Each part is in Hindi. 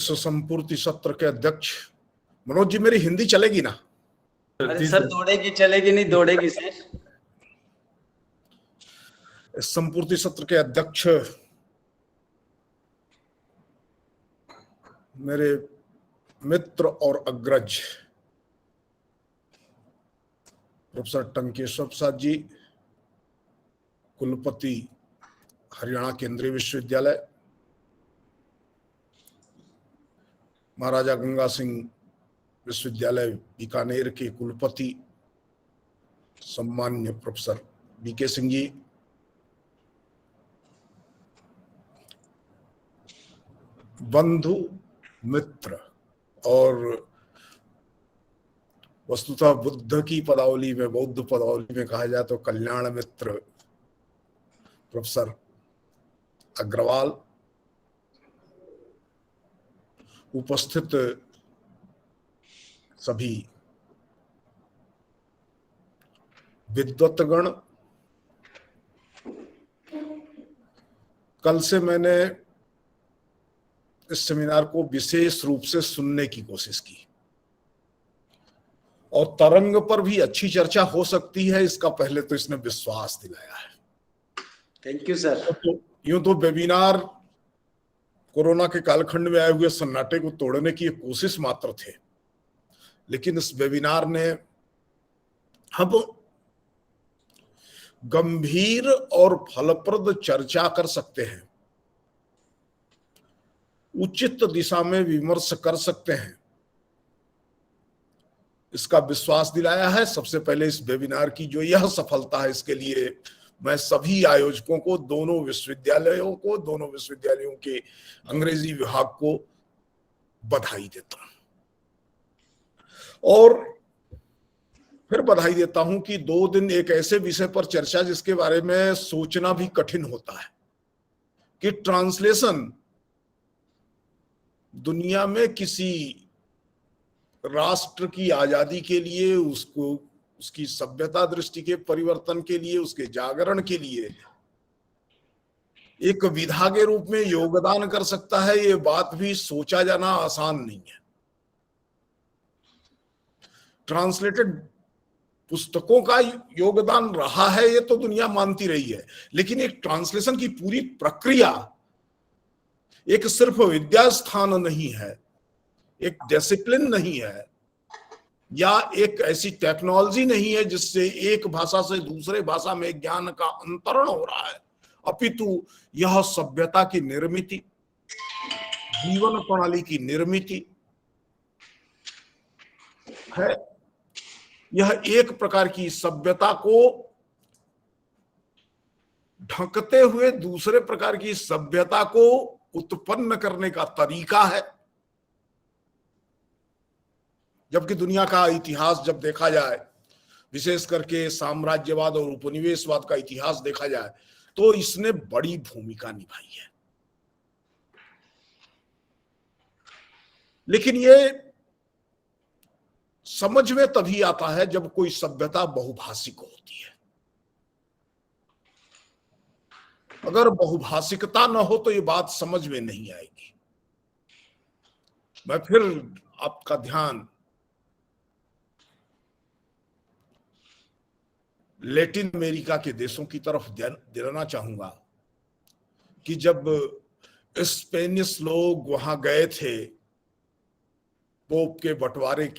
संपूर्ति सत्र के अध्यक्ष मनोज जी, मेरी हिंदी चलेगी ना? अरे सर, दौड़ेगी चलेगी नहीं, दौड़ेगी सर। संपूर्ति सत्र के अध्यक्ष मेरे मित्र और अग्रज प्रोफेसर टंकेश्वर प्रसाद जी, कुलपति हरियाणा केंद्रीय विश्वविद्यालय, महाराजा गंगा सिंह विश्वविद्यालय बीकानेर के कुलपति सम्मान्य प्रोफेसर बीके सिंह जी, बंधु मित्र और वस्तुतः बुद्ध की पदावली में, बौद्ध पदावली में कहा जाए तो कल्याण मित्र प्रोफेसर अग्रवाल, उपस्थित सभी विद्वत्गण, कल से मैंने इस सेमिनार को विशेष रूप से सुनने की कोशिश की और तरंग पर भी अच्छी चर्चा हो सकती है, इसका पहले तो इसने विश्वास दिलाया है। Thank you sir. यूं तो वेबिनार कोरोना के कालखंड में आए हुए सन्नाटे को तोड़ने की एक कोशिश मात्र थे, लेकिन इस वेबिनार ने हम गंभीर और फलप्रद चर्चा कर सकते हैं, उचित दिशा में विमर्श कर सकते हैं, इसका विश्वास दिलाया है। सबसे पहले इस वेबिनार की जो यह सफलता है, इसके लिए मैं सभी आयोजकों को, दोनों विश्वविद्यालयों के अंग्रेजी विभाग को बधाई देता हूं और फिर बधाई देता हूं कि 2 दिन एक ऐसे विषय पर चर्चा जिसके बारे में सोचना भी कठिन होता है कि ट्रांसलेशन दुनिया में किसी राष्ट्र की आजादी के लिए, उसको उसकी सभ्यता दृष्टि के परिवर्तन के लिए, उसके जागरण के लिए एक विधा के रूप में योगदान कर सकता है, ये बात भी सोचा जाना आसान नहीं है। ट्रांसलेटेड पुस्तकों का योगदान रहा है, ये तो दुनिया मानती रही है, लेकिन एक ट्रांसलेशन की पूरी प्रक्रिया एक सिर्फ विद्यास्थान नहीं है, एक डिसिप्लिन नहीं है, या एक ऐसी टेक्नोलॉजी नहीं है जिससे एक भाषा से दूसरे भाषा में ज्ञान का अंतरण हो रहा है, अपितु यह सभ्यता की निर्मिति, जीवन प्रणाली की निर्मिति है। यह एक प्रकार की सभ्यता को ढकते हुए दूसरे प्रकार की सभ्यता को उत्पन्न करने का तरीका है। जबकि दुनिया का इतिहास जब देखा जाए, विशेष करके साम्राज्यवाद और उपनिवेशवाद का इतिहास देखा जाए, तो इसने बड़ी भूमिका निभाई है। लेकिन ये समझ में तभी आता है जब कोई सभ्यता बहुभाषिक होती है। अगर बहुभाषिकता न हो तो ये बात समझ में नहीं आएगी। मैं फिर आपका ध्यान लैटिन अमेरिका के देशों की तरफ दिलाना चाहूंगा कि जब स्पेनिश लोग वहां गए थे पोप के बंटवारे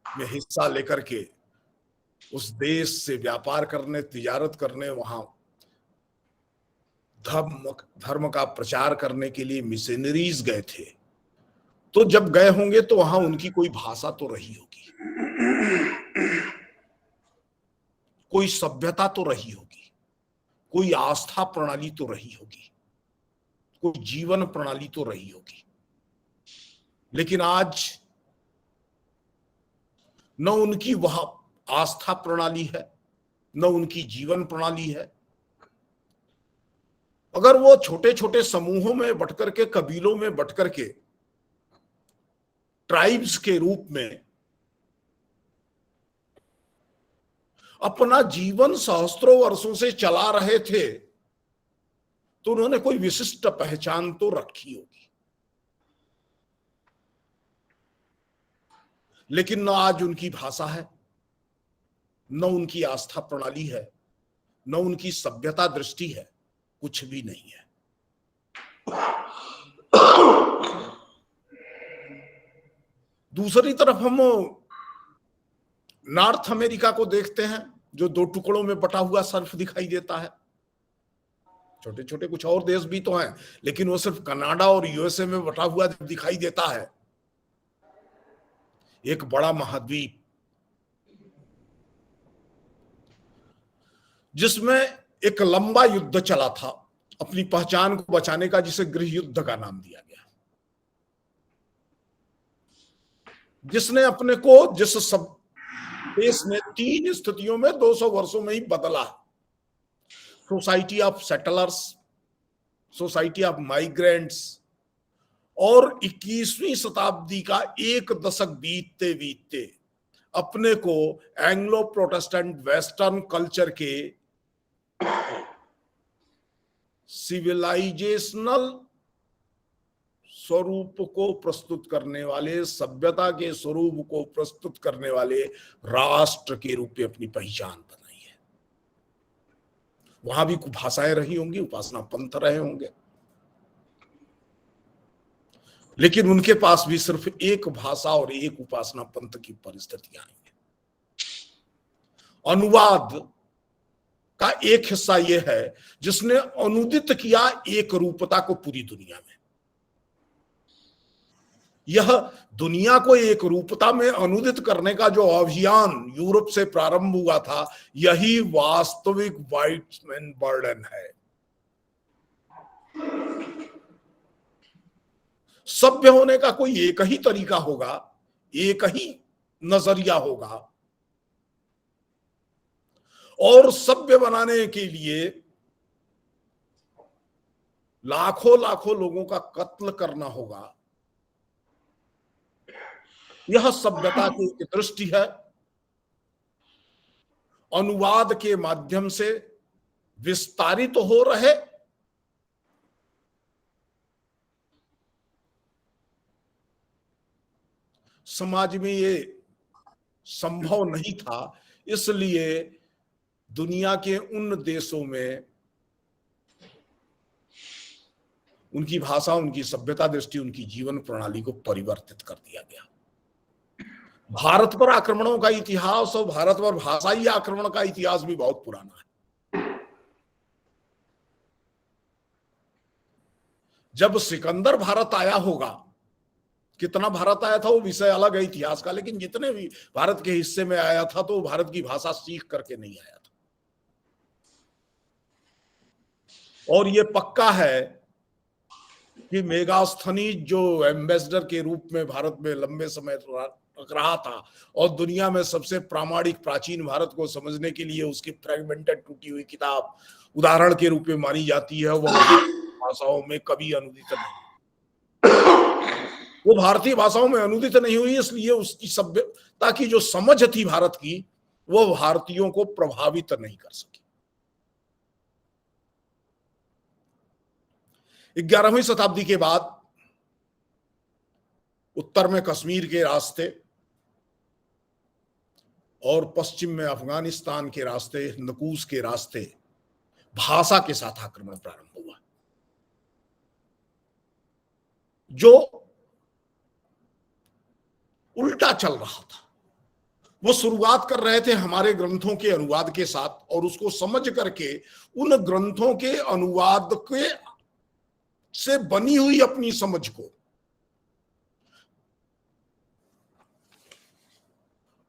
में हिस्सा लेकर के, उस देश से व्यापार करने, तिजारत करने, वहां धर्म का प्रचार करने के लिए मिशनरीज गए थे, तो जब गए होंगे तो वहां उनकी कोई भाषा तो रही होगी, कोई सभ्यता तो रही होगी, कोई आस्था प्रणाली तो रही होगी, कोई जीवन प्रणाली तो रही होगी। लेकिन आज न उनकी वह आस्था प्रणाली है, न उनकी जीवन प्रणाली है। अगर वो छोटे छोटे समूहों में बंटकर के, कबीलों में बंटकर के, ट्राइब्स के रूप में अपना जीवन सहस्त्रों वर्षों से चला रहे थे, तो उन्होंने कोई विशिष्ट पहचान तो रखी होगी। लेकिन न आज उनकी भाषा है, न उनकी आस्था प्रणाली है, न उनकी सभ्यता दृष्टि है, कुछ भी नहीं है। दूसरी तरफ हम नॉर्थ अमेरिका को देखते हैं, जो दो टुकड़ों में बटा हुआ सर्फ दिखाई देता है। छोटे छोटे कुछ और देश भी तो हैं, लेकिन वो सिर्फ कनाडा और यूएसए में बटा हुआ दिखाई देता है। एक बड़ा महाद्वीप जिसमें एक लंबा युद्ध चला था अपनी पहचान को बचाने का, जिसे गृह युद्ध का नाम दिया गया, जिसने अपने को, जिस सब देश ने 3 स्थितियों में 200 वर्षों में ही बदला। Society of settlers, society of migrants, और 21वीं शताब्दी का एक दशक बीतते बीतते अपने को एंग्लो प्रोटेस्टेंट वेस्टर्न कल्चर के सिविलाइजेशनल स्वरूप को प्रस्तुत करने वाले, सभ्यता के स्वरूप को प्रस्तुत करने वाले राष्ट्र के रूप में अपनी पहचान बनाई है। वहां भी कुछ भाषाएं रही होंगी, उपासना पंथ रहे होंगे, लेकिन उनके पास भी सिर्फ एक भाषा और एक उपासना पंथ की परिस्थितियां आई हैं। अनुवाद का एक हिस्सा यह है जिसने अनुदित किया एक रूपता को पूरी दुनिया में। यह दुनिया को एक रूपता में अनुदित करने का जो अभियान यूरोप से प्रारंभ हुआ था, यही वास्तविक व्हाइट मैन बर्डन है। सभ्य होने का कोई एक ही तरीका होगा, एक ही नजरिया होगा, और सभ्य बनाने के लिए लाखों लाखों लोगों का कत्ल करना होगा। यह सभ्यता की एक दृष्टि है। अनुवाद के माध्यम से विस्तारित तो हो रहे, समाज में ये संभव नहीं था, इसलिए दुनिया के उन देशों में उनकी भाषा, उनकी सभ्यता दृष्टि, उनकी जीवन प्रणाली को परिवर्तित कर दिया गया। भारत पर आक्रमणों का इतिहास और भारत पर भाषाई आक्रमण का इतिहास भी बहुत पुराना है। जब सिकंदर भारत आया होगा, कितना भारत आया था वो विषय अलग है इतिहास का, लेकिन जितने भी भारत के हिस्से में आया था तो भारत की भाषा सीख करके नहीं आया था। और ये पक्का है कि मेगास्थनीज जो एम्बेसडर के रूप में भारत में लंबे समय रहा था और दुनिया में सबसे प्रामाणिक प्राचीन भारत को समझने के लिए उसकी फ्रेगमेंटेड टूटी हुई किताब उदाहरण के रूप में मानी जाती है, वह भाषाओं में कभी अनुदित नहीं, वो भारतीय भाषाओं में अनुदित नहीं हुई, इसलिए उसकी सभ्यता की जो समझ थी भारत की, वो भारतीयों को प्रभावित नहीं कर सकी। 11वीं शताब्दी के बाद उत्तर में कश्मीर के रास्ते और पश्चिम में अफगानिस्तान के रास्ते, नकूस के रास्ते भाषा के साथ आक्रमण प्रारंभ हुआ। जो उल्टा चल रहा था, वो शुरुआत कर रहे थे हमारे ग्रंथों के अनुवाद के साथ, और उसको समझ करके उन ग्रंथों के अनुवाद के से बनी हुई अपनी समझ को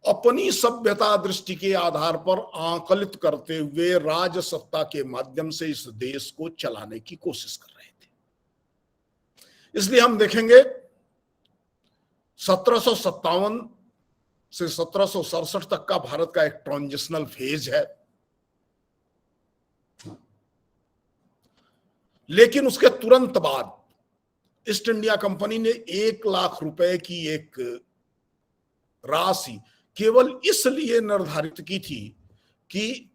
अपनी सभ्यता दृष्टि के आधार पर आकलित करते हुए राजसत्ता के माध्यम से इस देश को चलाने की कोशिश कर रहे थे। इसलिए हम देखेंगे 1757 से 1767 तक का भारत का एक ट्रांजिशनल फेज है, लेकिन उसके तुरंत बाद ईस्ट इंडिया कंपनी ने 1 लाख रुपए की एक राशि केवल इसलिए निर्धारित की थी कि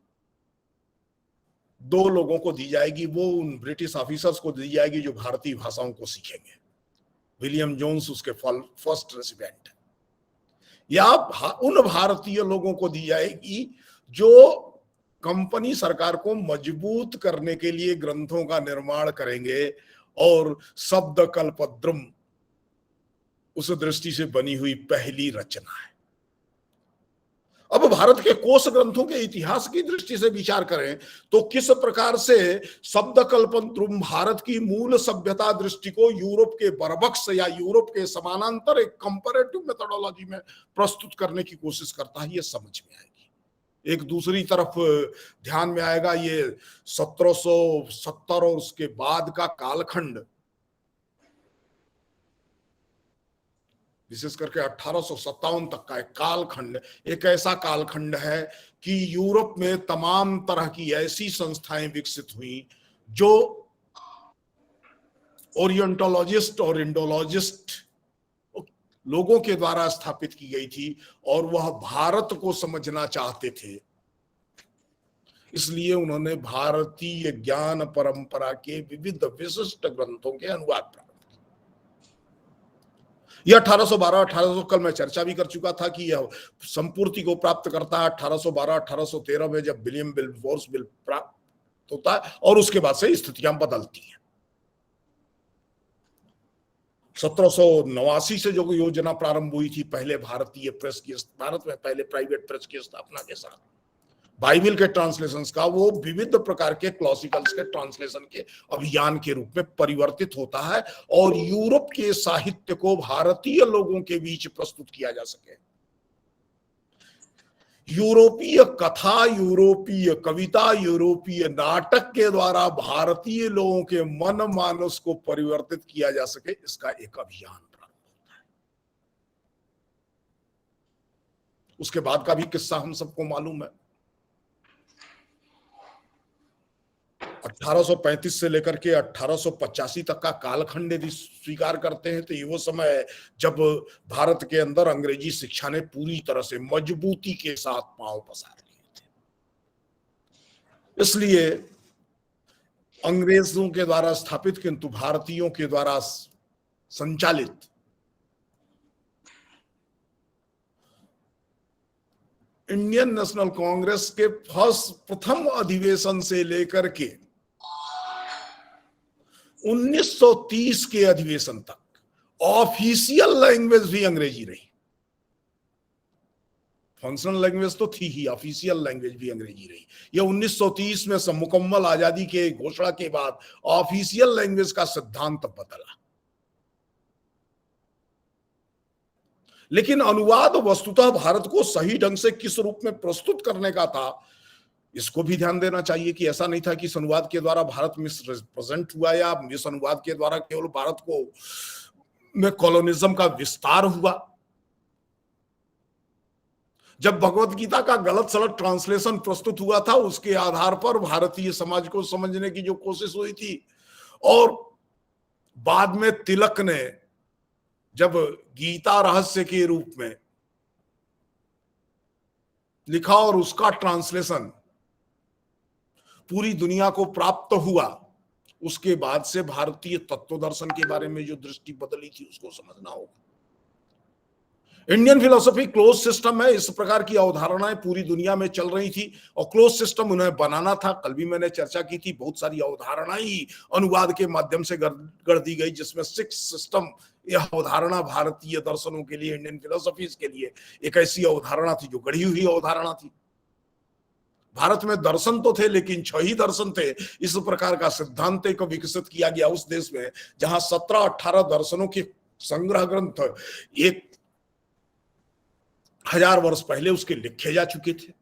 2 लोगों को दी जाएगी, वो उन ब्रिटिश ऑफिसर्स को दी जाएगी जो भारतीय भाषाओं को सीखेंगे। विलियम जोन्स उसके फर्स्ट रेसिडेंट है। या उन भारतीय लोगों को दी जाएगी जो कंपनी सरकार को मजबूत करने के लिए ग्रंथों का निर्माण करेंगे, और शब्द कल्पद्रुम उस दृष्टि से बनी हुई पहली रचना है। अब भारत के कोश ग्रंथों के इतिहास की दृष्टि से विचार करें तो किस प्रकार से शब्द कल्पद्रुम भारत की मूल सभ्यता दृष्टि को यूरोप के बरबक्स या यूरोप के समानांतर एक कंपैरेटिव मेथोडोलॉजी में प्रस्तुत करने की कोशिश करता है, ये समझ में आएगी। एक दूसरी तरफ ध्यान में आएगा ये 1770 और उसके बाद का कालखंड, विशेष करके 1857 तक का एक कालखंड एक ऐसा कालखंड है कि यूरोप में तमाम तरह की ऐसी संस्थाएं विकसित हुई जो ओरिएंटोलॉजिस्ट और इंडोलॉजिस्ट लोगों के द्वारा स्थापित की गई थी, और वह भारत को समझना चाहते थे। इसलिए उन्होंने भारतीय ज्ञान परंपरा के विविध विशिष्ट ग्रंथों के अनुवाद प्रारंभ किए। यह 1812-1800, कल मैं चर्चा भी कर चुका था कि यह संपूर्ति को प्राप्त करता है 1812-1813 में, जब विलियम विल्बोर्स बिल प्राप्त होता है, और उसके बाद से स्थितियां बदलती हैं। 1789 से जो योजना प्रारंभ हुई थी पहले भारतीय प्रेस की, भारत में पहले प्राइवेट प्रेस की स्थापना के साथ बाइबिल के ट्रांसलेशंस का, वो विविध प्रकार के क्लासिकल्स के ट्रांसलेशन के अभियान के रूप में परिवर्तित होता है, और यूरोप के साहित्य को भारतीय लोगों के बीच प्रस्तुत किया जा सके। यूरोपीय कथा, यूरोपीय कविता, यूरोपीय नाटक के द्वारा भारतीय लोगों के मन मानस को परिवर्तित किया जा सके, इसका एक अभियान प्रारंभ होता है। उसके बाद का भी किस्सा हम सबको मालूम है। 1835 से लेकर के 1885 तक का कालखंड यदि स्वीकार करते हैं तो ये वो समय है जब भारत के अंदर अंग्रेजी शिक्षा ने पूरी तरह से मजबूती के साथ पांव पसार लिए थे। इसलिए अंग्रेजों के द्वारा स्थापित किंतु भारतीयों के द्वारा संचालित इंडियन नेशनल कांग्रेस के प्रथम अधिवेशन से लेकर के 1930 के अधिवेशन तक ऑफिशियल लैंग्वेज भी अंग्रेजी रही। फंक्शनल लैंग्वेज तो थी ही, ऑफिशियल लैंग्वेज भी अंग्रेजी रही। यह 1930 में मुकम्मल आजादी के घोषणा के बाद ऑफिशियल लैंग्वेज का सिद्धांत बदला, लेकिन अनुवाद वस्तुतः भारत को सही ढंग से किस रूप में प्रस्तुत करने का था, इसको भी ध्यान देना चाहिए कि ऐसा नहीं था कि इस अनुवाद के द्वारा भारत मिसरिप्रेजेंट हुआ या इस अनुवाद के द्वारा केवल भारत को में कॉलोनिज्म का विस्तार हुआ। जब भगवत गीता का गलत सलत ट्रांसलेशन प्रस्तुत हुआ था, उसके आधार पर भारतीय समाज को समझने की जो कोशिश हुई थी, और बाद में तिलक ने जब गीता रहस्य के रूप में लिखा और उसका ट्रांसलेशन पूरी दुनिया को प्राप्त हुआ, उसके बाद से भारतीय तत्व दर्शन के बारे में जो दृष्टि बदली थी उसको समझना होगा। इंडियन फिलोसफी क्लोज सिस्टम है, इस प्रकार की अवधारणाएं पूरी दुनिया में चल रही थी और क्लोज सिस्टम उन्हें बनाना था। कल भी मैंने चर्चा की थी, बहुत सारी अवधारणाएं अनुवाद के माध्यम से गढ़ दी गई, जिसमें सिक्स सिस्टम यह अवधारणा भारतीय दर्शनों के लिए, इंडियन फिलोसफीज के लिए एक ऐसी अवधारणा थी जो गढ़ी हुई अवधारणा थी। भारत में दर्शन तो थे लेकिन 6 ही दर्शन थे। इस प्रकार का सिद्धांत को विकसित किया गया उस देश में जहां 17-18 दर्शनों के संग्रह ग्रंथ 1000 वर्ष पहले उसके लिखे जा चुके थे।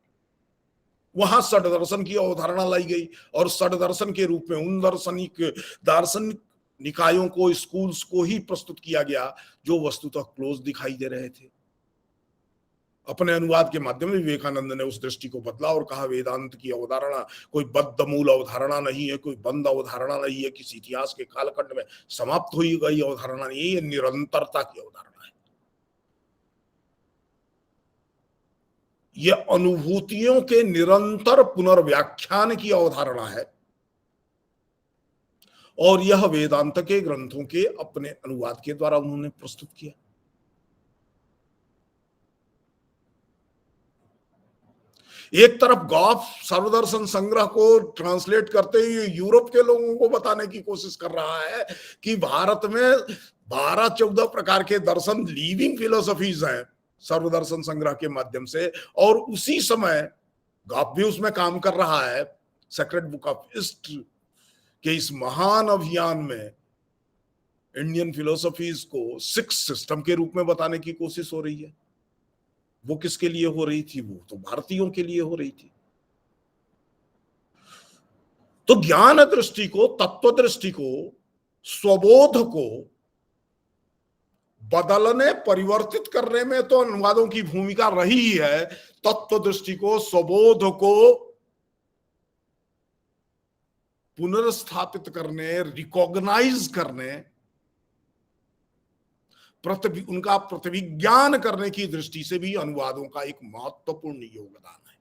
वहां षड दर्शन की अवधारणा लाई गई और षड दर्शन के रूप में उन दार्शनिक निकायों को, स्कूल्स को ही प्रस्तुत किया गया जो वस्तुतः क्लोज दिखाई दे रहे थे। अपने अनुवाद के माध्यम में विवेकानंद ने उस दृष्टि को बदला और कहा वेदांत की अवधारणा कोई बद्धमूल अवधारणा नहीं है, कोई बंद अवधारणा नहीं है, किसी इतिहास के कालखंड में समाप्त हुई गई अवधारणा नहीं है, ये निरंतरता की अवधारणा है। यह अनुभूतियों के निरंतर पुनर्व्याख्यान की अवधारणा है और यह वेदांत के ग्रंथों के अपने अनुवाद के द्वारा उन्होंने प्रस्तुत किया। एक तरफ गॉफ सर्वदर्शन संग्रह को ट्रांसलेट करते हुए यूरोप के लोगों को बताने की कोशिश कर रहा है कि भारत में 12-14 प्रकार के दर्शन लिविंग फिलोसफीज हैं सर्वदर्शन संग्रह के माध्यम से, और उसी समय गॉफ भी उसमें काम कर रहा है। सेक्रेड बुक ऑफ ईस्ट के इस महान अभियान में इंडियन फिलोसफीज को 6 सिस्टम के रूप में बताने की कोशिश हो रही है। वो किसके लिए हो रही थी? वो तो भारतीयों के लिए हो रही थी। तो ज्ञान दृष्टि को, तत्व दृष्टि को, स्वबोध को बदलने, परिवर्तित करने में तो अनुवादों की भूमिका रही है। तत्व दृष्टि को, स्वबोध को पुनर्स्थापित करने, रिकॉग्नाइज करने, उनका प्रतिविज्ञान करने की दृष्टि से भी अनुवादों का एक महत्वपूर्ण योगदान है।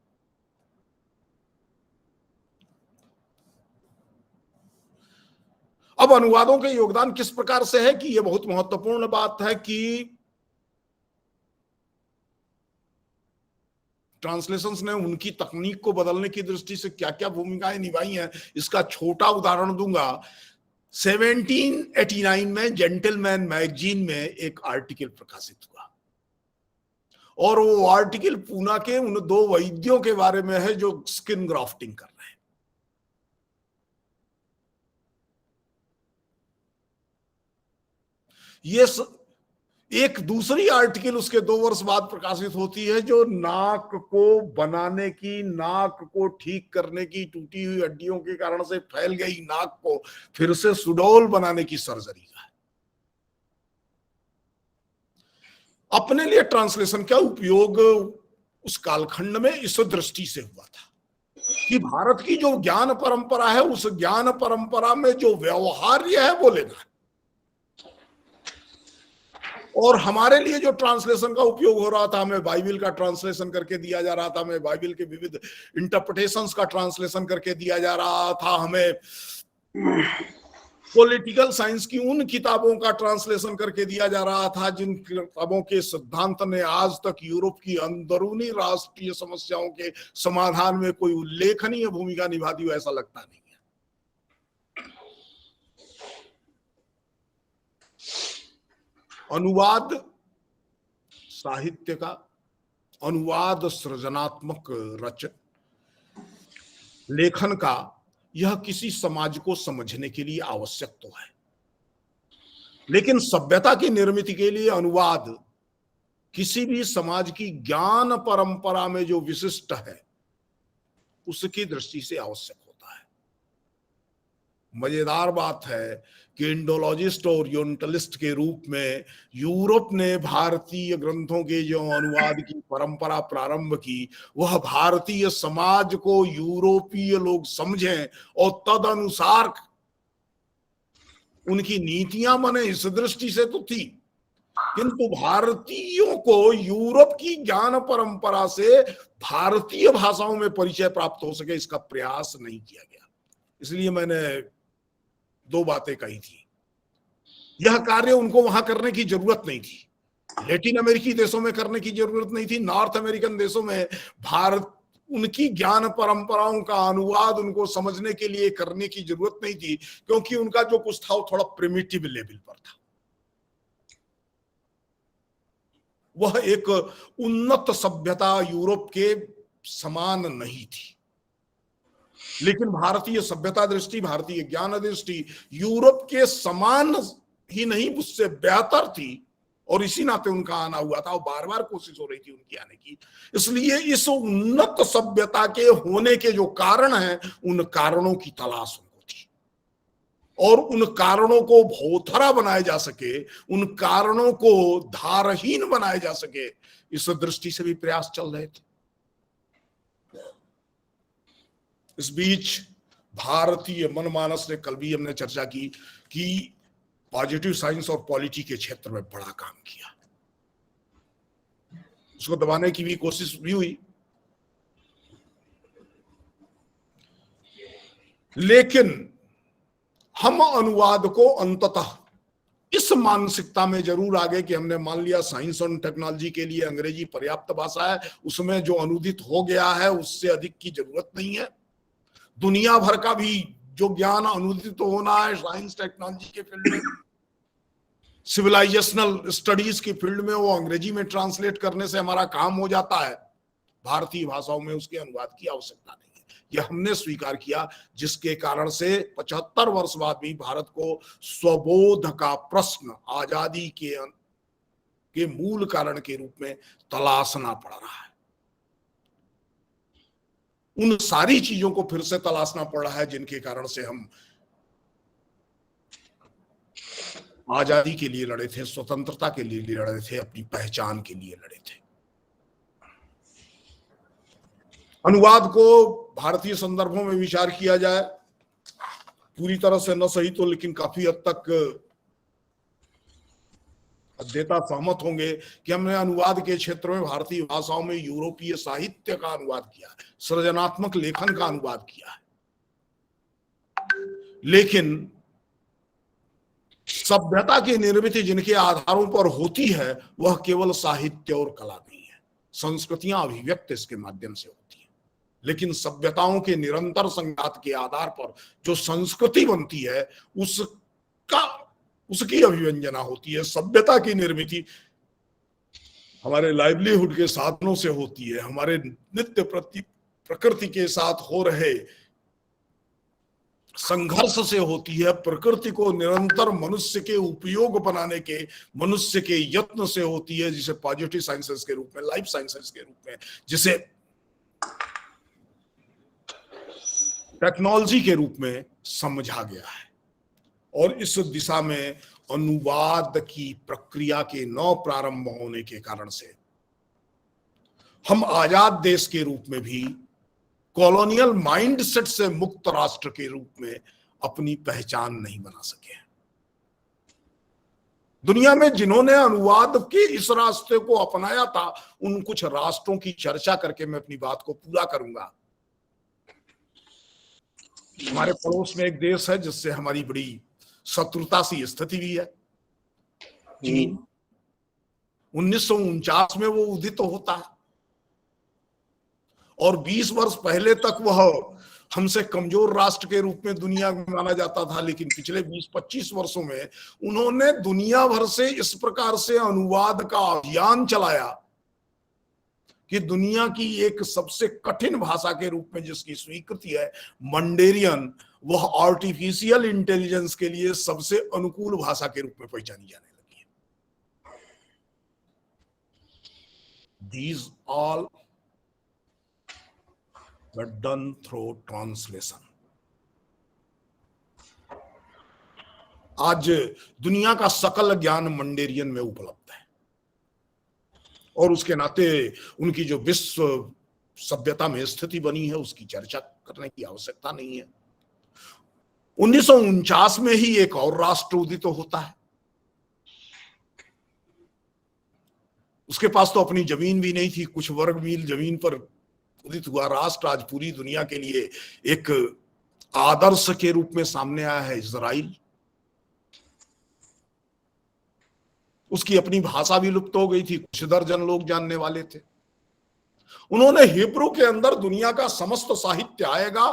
अब अनुवादों के योगदान किस प्रकार से है कि यह बहुत महत्वपूर्ण बात है कि ट्रांसलेशंस ने उनकी तकनीक को बदलने की दृष्टि से क्या क्या भूमिकाएं निभाई हैं। इसका छोटा उदाहरण दूंगा। 1789 में जेंटलमैन मैगजीन में एक आर्टिकल प्रकाशित हुआ, और वो आर्टिकल पूना के उन 2 वैद्यों के बारे में है जो स्किन ग्राफ्टिंग कर रहे हैं। ये एक दूसरी आर्टिकल उसके 2 वर्ष बाद प्रकाशित होती है जो नाक को बनाने की, नाक को ठीक करने की, टूटी हुई हड्डियों के कारण से फैल गई नाक को फिर से सुडौल बनाने की सर्जरी का है। अपने लिए ट्रांसलेशन का उपयोग उस कालखंड में इस दृष्टि से हुआ था कि भारत की जो ज्ञान परंपरा है, उस ज्ञान परंपरा में जो व्यवहार्य है वो लेना है, और हमारे लिए जो ट्रांसलेशन का उपयोग हो रहा था, हमें बाइबल का ट्रांसलेशन करके दिया जा रहा था, हमें बाइबल के विविध इंटरप्रिटेशंस का ट्रांसलेशन करके दिया जा रहा था, हमें पॉलिटिकल साइंस की उन किताबों का ट्रांसलेशन करके दिया जा रहा था जिन किताबों के सिद्धांत ने आज तक यूरोप की अंदरूनी राष्ट्रीय समस्याओं के समाधान में कोई उल्लेखनीय भूमिका निभा दी हो, ऐसा लगता नहीं है। अनुवाद साहित्य का, अनुवाद सृजनात्मक लेखन का, यह किसी समाज को समझने के लिए आवश्यक तो है, लेकिन सभ्यता की निर्मित के लिए अनुवाद किसी भी समाज की ज्ञान परंपरा में जो विशिष्ट है उसकी दृष्टि से आवश्यक होता है। मजेदार बात है कि इंडोलॉजिस्ट और ओरिएंटलिस्ट के रूप में यूरोप ने भारतीय ग्रंथों के जो अनुवाद की परंपरा प्रारंभ की, वह भारतीय समाज को यूरोपीय लोग समझें और तदनुसार उनकी नीतियां बने, इस दृष्टि से तो थी, किंतु भारतीयों को यूरोप की ज्ञान परंपरा से भारतीय भाषाओं में परिचय प्राप्त हो सके, इसका प्रयास नहीं किया गया। इसलिए मैंने 2 बातें कही थी। यह कार्य उनको वहां करने की जरूरत नहीं थी, लैटिन अमेरिकी देशों में करने की जरूरत नहीं थी, नॉर्थ अमेरिकन देशों में भारत उनकी ज्ञान परंपराओं का अनुवाद उनको समझने के लिए करने की जरूरत नहीं थी, क्योंकि उनका जो कुछ था वो थोड़ा प्रिमिटिव लेवल पर था। वह एक उन्नत सभ्यता यूरोप के समान नहीं थी, लेकिन भारतीय सभ्यता दृष्टि, भारतीय ज्ञान दृष्टि यूरोप के समान ही नहीं उससे बेहतर थी, और इसी नाते उनका आना हुआ था और बार बार कोशिश हो रही थी उनकी आने की। इसलिए इस उन्नत सभ्यता के होने के जो कारण हैं, उन कारणों की तलाश उनको थी, और उन कारणों को भोथरा बनाया जा सके, उन कारणों को धारहीन बनाया जा सके, इस दृष्टि से भी प्रयास चल रहे थे। इस बीच भारतीय मनमानस ने, कल भी हमने चर्चा की कि पॉजिटिव साइंस और पॉलिटी के क्षेत्र में बड़ा काम किया, उसको दबाने की भी कोशिश भी हुई, लेकिन हम अनुवाद को अंततः इस मानसिकता में जरूर आ गए कि हमने मान लिया साइंस और टेक्नोलॉजी के लिए अंग्रेजी पर्याप्त भाषा है, उसमें जो अनुदित हो गया है उससे अधिक की जरूरत नहीं है। दुनिया भर का भी जो ज्ञान अनुदित होना है साइंस टेक्नोलॉजी के फील्ड में, सिविलाइजेशनल स्टडीज की फील्ड में, वो अंग्रेजी में ट्रांसलेट करने से हमारा काम हो जाता है। भारतीय भाषाओं में उसके अनुवाद की आवश्यकता नहीं है, यह हमने स्वीकार किया, जिसके कारण से 75 वर्ष बाद भी भारत को स्वबोध का प्रश्न आजादी के मूल कारण के रूप में तलाशना पड़ रहा है। उन सारी चीजों को फिर से तलाशना पड़ रहा है जिनके कारण से हम आजादी के लिए लड़े थे, स्वतंत्रता के लिए लड़े थे, अपनी पहचान के लिए लड़े थे। अनुवाद को भारतीय संदर्भों में विचार किया जाए, पूरी तरह से न सही तो लेकिन काफी हद तक अध्येता सहमत होंगे कि हमने अनुवाद के क्षेत्र में भारतीय भाषाओं में यूरोपीय साहित्य का अनुवाद किया है, सृजनात्मक लेखन का अनुवाद किया है, लेकिन सभ्यता की निर्मित जिनके आधारों पर होती है वह केवल साहित्य और कला नहीं है। संस्कृतियां अभिव्यक्त इसके माध्यम से होती है, लेकिन सभ्यताओं के निरंतर संघात के आधार पर जो संस्कृति बनती है उसकी अभिव्यंजना होती है। सभ्यता की निर्मित हमारे लाइवलीहुड के साधनों से होती है, हमारे नित्य प्रकृति के साथ हो रहे संघर्ष से होती है, प्रकृति को निरंतर मनुष्य के उपयोग बनाने के मनुष्य के यत्न से होती है, जिसे पॉजिटिव साइंसेस के रूप में, लाइफ साइंसेस के रूप में, जिसे टेक्नोलॉजी के रूप में समझा गया है। और इस दिशा में अनुवाद की प्रक्रिया के न प्रारंभ होने के कारण से हम आजाद देश के रूप में भी कॉलोनियल माइंडसेट से मुक्त राष्ट्र के रूप में अपनी पहचान नहीं बना सके। दुनिया में जिन्होंने अनुवाद के इस रास्ते को अपनाया था उन कुछ राष्ट्रों की चर्चा करके मैं अपनी बात को पूरा करूंगा। हमारे पड़ोस में एक देश है जिससे हमारी बड़ी शत्रुता सी स्थिति भी है, चीन। 1949 में वो उदित होता है और 20 वर्ष पहले तक वह हमसे कमजोर राष्ट्र के रूप में दुनिया में माना जाता था, लेकिन पिछले 20-25 वर्षों में उन्होंने दुनिया भर से इस प्रकार से अनुवाद का अभियान चलाया कि दुनिया की एक सबसे कठिन भाषा के रूप में जिसकी स्वीकृति है मंडेरियन, वह आर्टिफिशियल इंटेलिजेंस के लिए सबसे अनुकूल भाषा के रूप में पहचानी जाने लगी है। These all were done through translation. आज दुनिया का सकल ज्ञान मंडेरियन में उपलब्ध है और उसके नाते उनकी जो विश्व सभ्यता में स्थिति बनी है उसकी चर्चा करने की आवश्यकता नहीं है। 1949 में ही एक और राष्ट्र उदित होता है, उसके पास तो अपनी जमीन भी नहीं थी, कुछ वर्ग मील जमीन पर उदित हुआ राष्ट्र आज पूरी दुनिया के लिए एक आदर्श के रूप में सामने आया है, इजराइल। उसकी अपनी भाषा भी लुप्त हो गई थी, कुछ दर्जन लोग जानने वाले थे। उन्होंने हिब्रू के अंदर दुनिया का समस्त साहित्य आएगा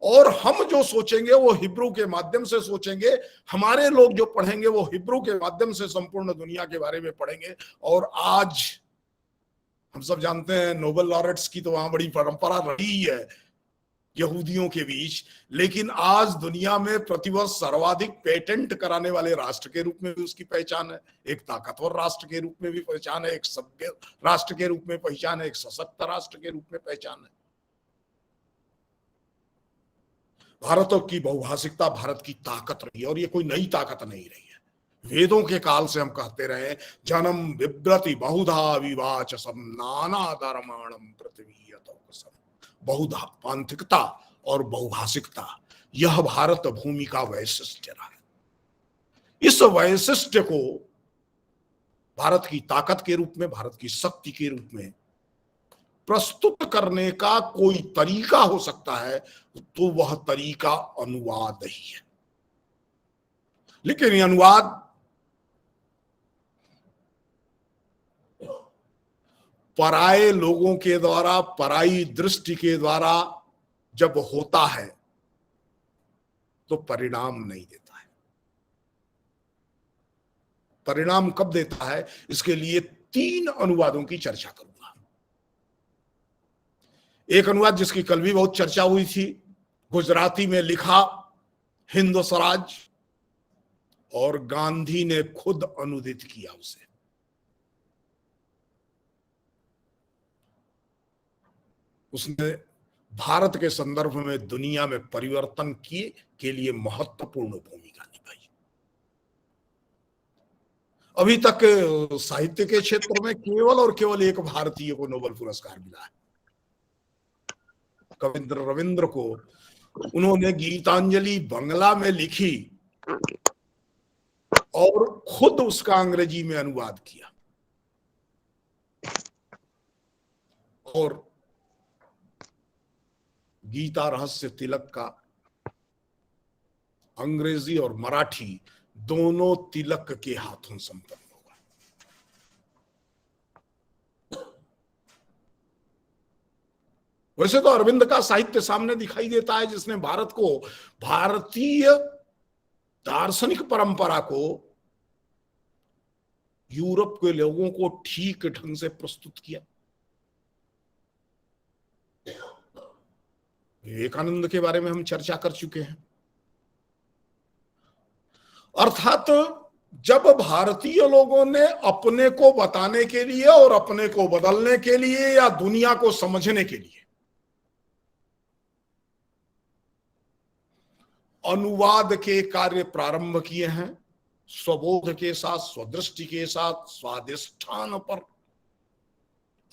और हम जो सोचेंगे वो हिब्रू के माध्यम से सोचेंगे, हमारे लोग जो पढ़ेंगे वो हिब्रू के माध्यम से संपूर्ण दुनिया के बारे में पढ़ेंगे। और आज हम सब जानते हैं नोबेल लॉरेट्स की तो वहां बड़ी परंपरा रही है यहूदियों के बीच, लेकिन आज दुनिया में प्रतिवर्ष सर्वाधिक पेटेंट कराने वाले राष्ट्र के रूप में भी उसकी पहचान है, एक ताकतवर राष्ट्र के रूप में भी पहचान है, एक सभ्य राष्ट्र के रूप में पहचान है, एक सशक्त राष्ट्र के रूप में पहचान है। भारत की बहुभाषिकता भारत की ताकत रही है और ये कोई नई ताकत नहीं रही है। वेदों के काल से हम कहते रहे जन्म बिभ्रति बहुधा विवाचसम नाना धर्माणम पृथ्वी बहुधा पांथिकता और बहुभाषिकता, यह भारत भूमि का वैशिष्ट्य रहा है। इस वैशिष्ट्य को भारत की ताकत के रूप में, भारत की शक्ति के रूप में प्रस्तुत करने का कोई तरीका हो सकता है तो वह तरीका अनुवाद ही है। लेकिन अनुवाद पराये लोगों के द्वारा, पराई दृष्टि के द्वारा जब होता है तो परिणाम नहीं देता है। परिणाम कब देता है, इसके लिए 3 अनुवादों की चर्चा करूंगा। एक अनुवाद जिसकी कल भी बहुत चर्चा हुई थी, गुजराती में लिखा हिंद स्वराज, और गांधी ने खुद अनुदित किया उसे। उसने भारत के संदर्भ में दुनिया में परिवर्तन के लिए महत्वपूर्ण भूमिका निभाई। अभी तक साहित्य के क्षेत्र में केवल और केवल एक भारतीय को नोबेल पुरस्कार मिला है, कविंद्र रविंद्र को। उन्होंने गीतांजलि बंगला में लिखी और खुद उसका अंग्रेजी में अनुवाद किया, और गीता रहस्य तिलक का अंग्रेजी और मराठी दोनों तिलक के हाथों संपन्न होगा। वैसे तो अरविंद का साहित्य सामने दिखाई देता है, जिसने भारत को, भारतीय दार्शनिक परंपरा को यूरोप के लोगों को ठीक ढंग से प्रस्तुत किया। विवेकानंद के बारे में हम चर्चा कर चुके हैं। अर्थात जब भारतीय लोगों ने अपने को बताने के लिए और अपने को बदलने के लिए या दुनिया को समझने के लिए अनुवाद के कार्य प्रारंभ किए हैं, स्वबोध के साथ, स्वदृष्टि के साथ, स्वाधिष्ठान पर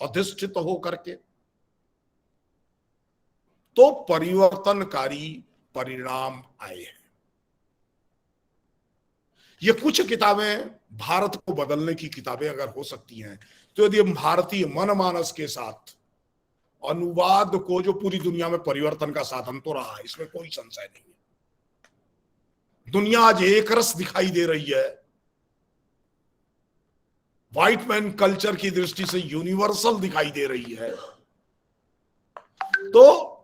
अधिष्ठित होकर के, तो परिवर्तनकारी परिणाम आए हैं। ये कुछ किताबें भारत को बदलने की किताबें अगर हो सकती हैं, तो यदि हम भारतीय मनमानस के साथ अनुवाद को, जो पूरी दुनिया में परिवर्तन का साधन तो रहा है, इसमें कोई संशय नहीं है। दुनिया आज एक रस दिखाई दे रही है, व्हाइट मैन कल्चर की दृष्टि से यूनिवर्सल दिखाई दे रही है। तो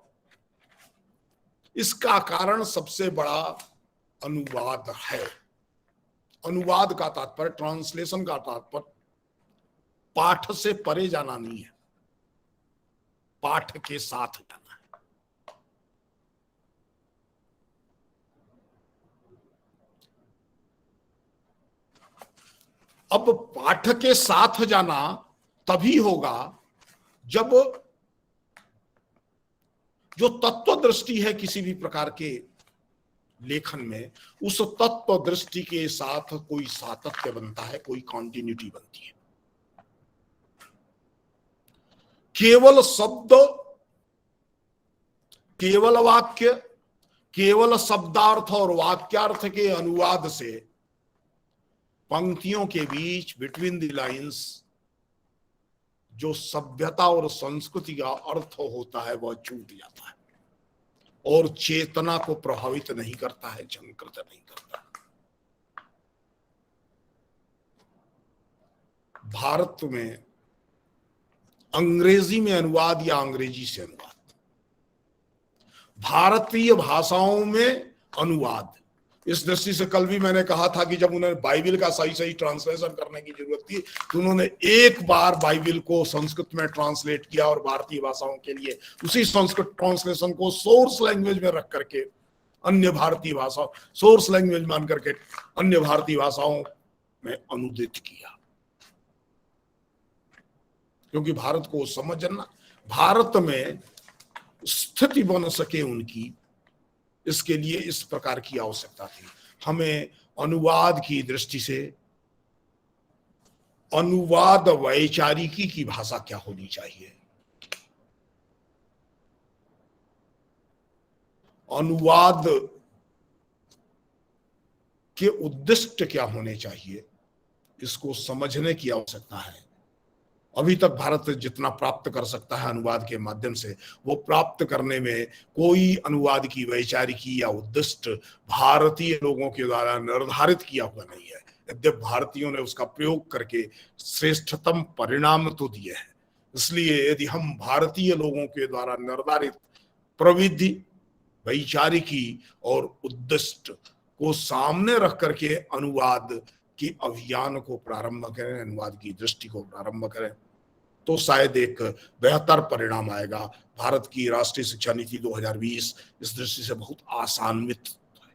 इसका कारण सबसे बड़ा अनुवाद है। अनुवाद का तात्पर्य, ट्रांसलेशन का तात्पर्य पाठ से परे जाना नहीं है, पाठ के साथ जाना है। अब पाठ के साथ जाना तभी होगा जब जो तत्व दृष्टि है किसी भी प्रकार के लेखन में, उस तत्व दृष्टि के साथ कोई सातत्य बनता है, कोई कॉन्टिन्यूटी बनती है। केवल शब्द, केवल वाक्य, केवल शब्दार्थ और वाक्यार्थ के अनुवाद से पंक्तियों के बीच, बिटवीन द लाइंस, जो सभ्यता और संस्कृति का अर्थ होता है वह छूट जाता है और चेतना को प्रभावित नहीं करता है, झंकृत नहीं करता। भारत में अंग्रेजी में अनुवाद या अंग्रेजी से अनुवाद, भारतीय भाषाओं में अनुवाद, इस दृष्टि से कल भी मैंने कहा था कि जब उन्हें बाइबिल का सही सही ट्रांसलेशन करने की जरूरत थी, तो उन्होंने एक बार बाइबिल को संस्कृत में ट्रांसलेट किया और भारतीय भाषाओं के लिए उसी संस्कृत ट्रांसलेशन को सोर्स लैंग्वेज में रख करके अन्य भारतीय भाषा, सोर्स लैंग्वेज मान करके अन्य भारतीय भाषाओं में अनुदित किया। क्योंकि भारत को समझना, भारत में स्थिति बन सके उनकी, इसके लिए इस प्रकार की आवश्यकता थी। हमें अनुवाद की दृष्टि से अनुवाद वैचारिकी की भाषा क्या होनी चाहिए, अनुवाद के उद्देश्य क्या होने चाहिए, इसको समझने की आवश्यकता है। अभी तक भारत जितना प्राप्त कर सकता है अनुवाद के माध्यम से, वो प्राप्त करने में कोई अनुवाद की वैचारिकी या उद्दिष्ट भारतीय लोगों के द्वारा निर्धारित किया हुआ नहीं है। यद्यपि भारतीयों ने उसका प्रयोग करके श्रेष्ठतम परिणाम तो दिए हैं, इसलिए यदि हम भारतीय लोगों के द्वारा निर्धारित प्रविधि, वैचारिकी और उद्दिष्ट को सामने रख करके अनुवाद की अभियान को प्रारंभ करें, अनुवाद की दृष्टि को प्रारंभ करें, तो शायद एक बेहतर परिणाम आएगा। भारत की राष्ट्रीय शिक्षा नीति 2020 इस दृष्टि से बहुत आसान्वित है,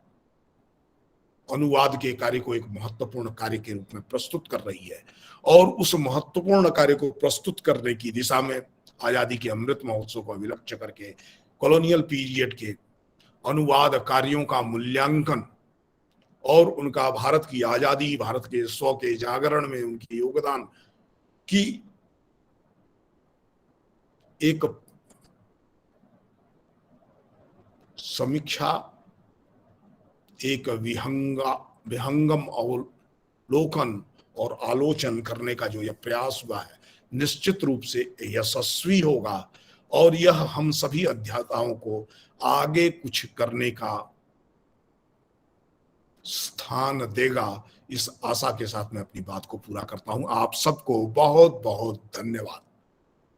अनुवाद के कार्य को एक महत्वपूर्ण कार्य के रूप में प्रस्तुत कर रही है, और उस महत्वपूर्ण कार्य को प्रस्तुत करने की दिशा में आजादी के अमृत महोत्सव को अभिलक्ष्य करके कॉलोनियल पीरियड के अनुवाद कार्यों का मूल्यांकन और उनका भारत की आजादी, भारत के स्व के जागरण में उनके योगदान की एक समीक्षा, एक विहंगम अवलोकन और आलोचन करने का जो यह प्रयास हुआ है, निश्चित रूप से यशस्वी होगा, और यह हम सभी अध्येताओं को आगे कुछ करने का स्थान देगा। इस आशा के साथ मैं अपनी बात को पूरा करता हूं। आप सबको बहुत बहुत धन्यवाद।